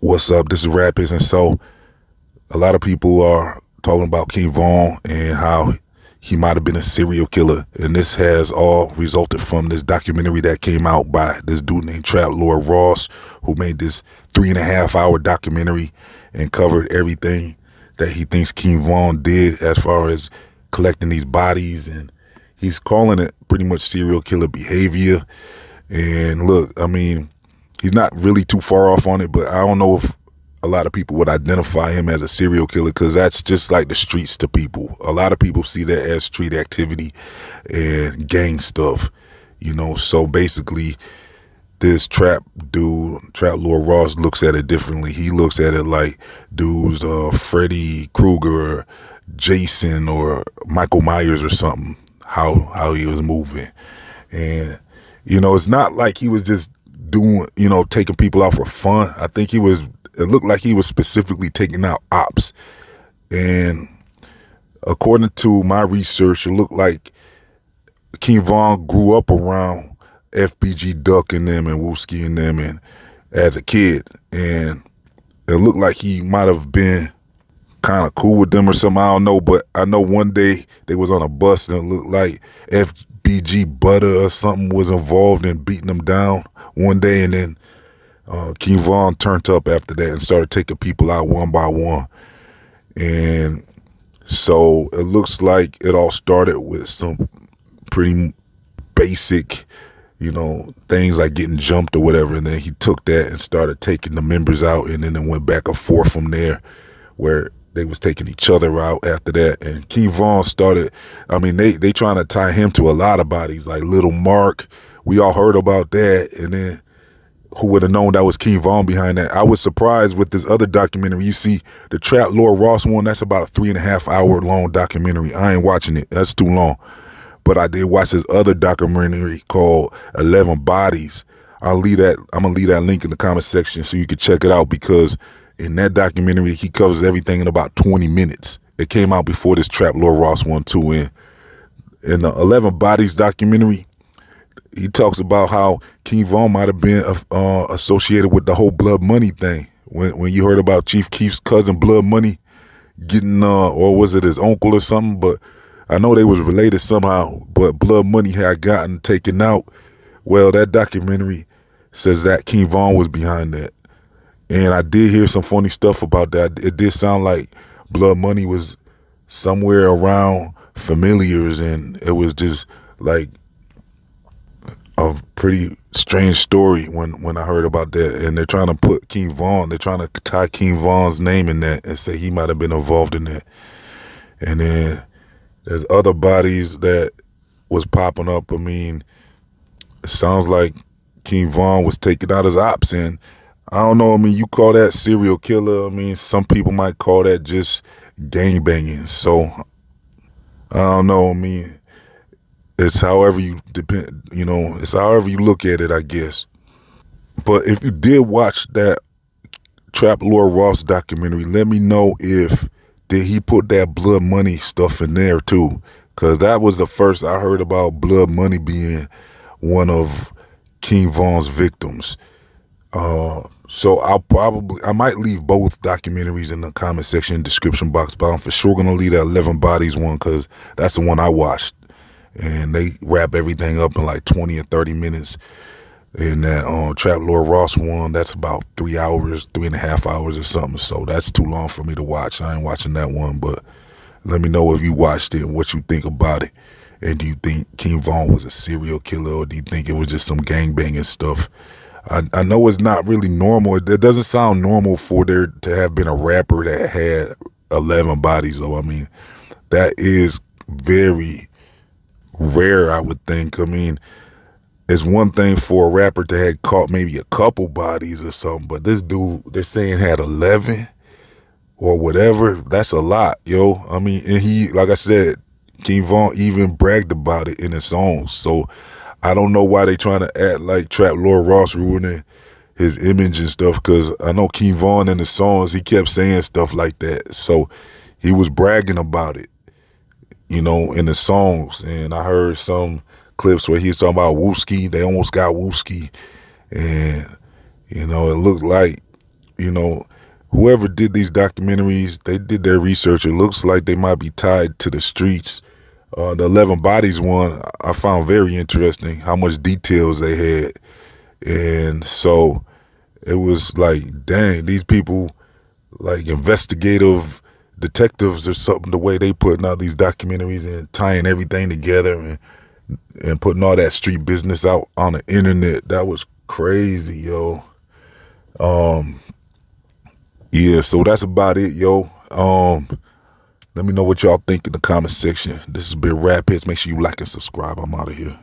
What's up? This is Rapids, and so a lot of people are talking about King Von and how he might have been a serial killer, and this has all resulted from this documentary that came out by this dude named Trap Lord Ross, who made this 3.5 hour documentary and covered everything that he thinks King Von did as far as collecting these bodies, and he's calling it pretty much serial killer behavior. And look, I mean, he's not really too far off on it, but I don't know if a lot of people would identify him as a serial killer because that's just like the streets to people. A lot of people see that as street activity and gang stuff, So basically, this trap dude, Trap Lord Ross, looks at it differently. He looks at it like dudes, Freddy Krueger, or Jason, or Michael Myers or something. How he was moving, and it's not like he was just doing, taking people out for fun. I think it looked like he was specifically taking out ops. And according to my research, it looked like King Von grew up around FBG Duck and them and Wooski and them and as a kid. And it looked like he might have been kind of cool with them or something. I don't know, but I know one day they was on a bus and it looked like FBG Butter or something was involved in beating them down one day, and then King Von turned up after that and started taking people out one by one. And so it looks like it all started with some pretty basic, things like getting jumped or whatever. And then he took that and started taking the members out, and then it went back and forth from there where they was taking each other out after that. And King Von started, I mean, they trying to tie him to a lot of bodies, like Little Mark. We all heard about that. And then who would have known that was King Von behind that? I was surprised with this other documentary. You see the Trap Lord Ross one, that's about a 3.5 hour long documentary. I ain't watching it. That's too long. But I did watch this other documentary called 11 Bodies. I'm gonna leave that link in the comment section so you can check it out, because in that documentary, he covers everything in about 20 minutes. It came out before this Trap Lord Ross one too. And in the 11 Bodies documentary, he talks about how King Von might have been associated with the whole Blood Money thing. When you heard about Chief Keef's cousin Blood Money getting, or was it his uncle or something? But I know they was related somehow. But Blood Money had gotten taken out. Well, that documentary says that King Von was behind that. And I did hear some funny stuff about that. It did sound like Blood Money was somewhere around familiars, and it was just like a pretty strange story when I heard about that. And they're trying to put King Von, they're trying to tie King Von's name in that and say he might have been involved in that. And then there's other bodies that was popping up. I mean, it sounds like King Von was taking out his ops, and I don't know. I mean, you call that serial killer. I mean, some people might call that just gang banging. So I don't know. I mean, it's however you depend. It's however you look at it, I guess. But if you did watch that Trap Lord Ross documentary, let me know if did he put that Blood Money stuff in there too, because that was the first I heard about Blood Money being one of King Von's victims. So I might leave both documentaries in the comment section, description box, but I'm for sure gonna leave that 11 Bodies one because that's the one I watched, and they wrap everything up in like 20 or 30 minutes. And that Trap Lord Ross one, that's about 3 hours, 3.5 hours or something. So that's too long for me to watch. I ain't watching that one, but let me know if you watched it and what you think about it. And do you think King Von was a serial killer, or do you think it was just some gangbanging stuff? I know it's not really normal. It doesn't sound normal for there to have been a rapper that had 11 bodies, though. I mean, that is very rare, I would think. I mean, it's one thing for a rapper to have caught maybe a couple bodies or something, but this dude, they're saying had 11 or whatever. That's a lot, yo. I mean, and he, like I said, King Von even bragged about it in his songs. So I don't know why they trying to act like Trap Lord Ross ruining his image and stuff, because I know King Von in the songs, he kept saying stuff like that. So he was bragging about it, in the songs. And I heard some clips where he's talking about Wooski. They almost got Wooski. And, it looked like you know, whoever did these documentaries, they did their research. It looks like they might be tied to the streets. The 11 Bodies one, I found very interesting how much details they had. And so it was like, dang, these people, like investigative detectives or something, the way they putting out these documentaries and tying everything together and putting all that street business out on the internet. That was crazy, yo. Yeah, so that's about it, yo. Let me know what y'all think in the comment section. This has been Rap Hits. Make sure you like and subscribe. I'm out of here.